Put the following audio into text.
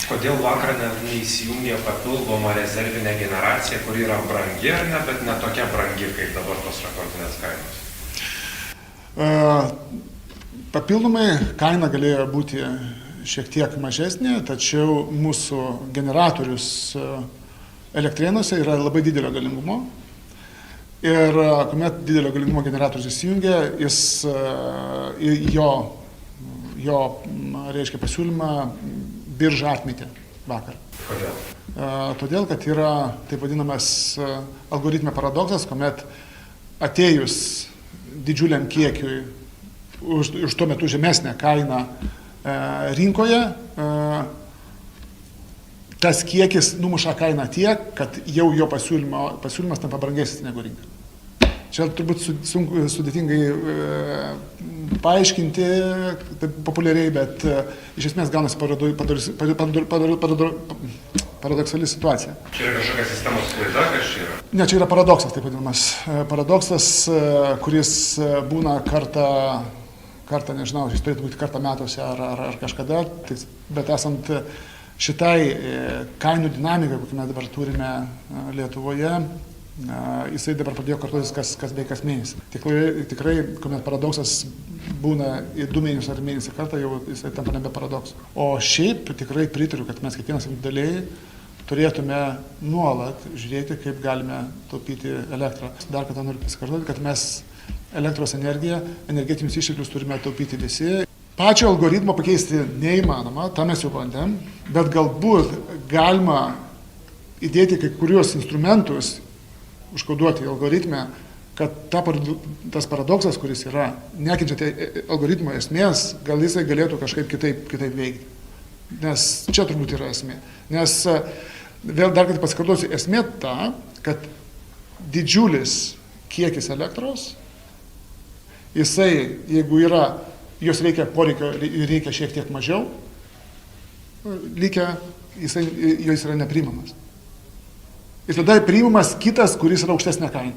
Kodėl vakar neįsijungė papildoma rezervinė generacija, kuri yra brangi ar ne, bet ne tokia brangi kaip dabar tos rekordinės kainos? Papildomai kaina galėjo būti šiek tiek mažesnė, tačiau mūsų generatorius Elektrėnuose yra labai didelio galingumo. Ir kuomet didelio galingumo generatorius įsijungia, jo reiškia pasiūlymą birža atmetė vakar. Kodėl? Todėl, kad yra taip vadinamas algoritme paradoksas, kuomet atėjus didžiuliam kiekiui už tuo metu žemesnę kainą rinkoje, tas kiekis numuša kainą tiek, kad jau jo pasiūlymas tampa brangesnis negu rinka. Čia turbūt sudėtingai paaiškinti populiariai, bet iš esmės gaunasi paradoksali situacija. Čia yra kažkokia sistemos klaida, kas čia yra? Ne, čia yra paradoksas, taip vadinamas. Paradoksas, kuris būna kartą, nežinau, jis turėtų būti kartą metuose ar kažkada, bet esant šitai kainų dinamikai, kokią mes dabar turime Lietuvoje, jisai dabar pradėjo kartuotis kas mėnesį. Tikrai, kuomet paradoksas būna į 2 mėnesius ar mėnesį kartą, jau jisai tampa nebe paradoksu. O šiaip tikrai pritariu, kad mes kiekvienas individualiai turėtume nuolat žiūrėti, kaip galime taupyti elektrą. Dar kartą noriu pasikartoti, kad mes elektros energiją, energetinius išteklius turime taupyti visi. Pačio algoritmo pakeisti neįmanoma, tą mes jau bandėm, bet galbūt galima įdėti kai kuriuos instrumentus, užkoduoti algoritmę, kad tas paradoksas, kuris yra, nekenčiant algoritmo esmės, gal jisai galėtų kažkaip kitaip veikti. Nes čia turbūt yra esmė. Nes vėl dar kartą pasikartosiu, esmė ta, kad didžiulis kiekis elektros, jisai, jeigu yra, jos reikia šiek tiek mažiau, jis yra nepriimamas. Ir tada priimamas kitas, kuris yra aukštesnė kaina.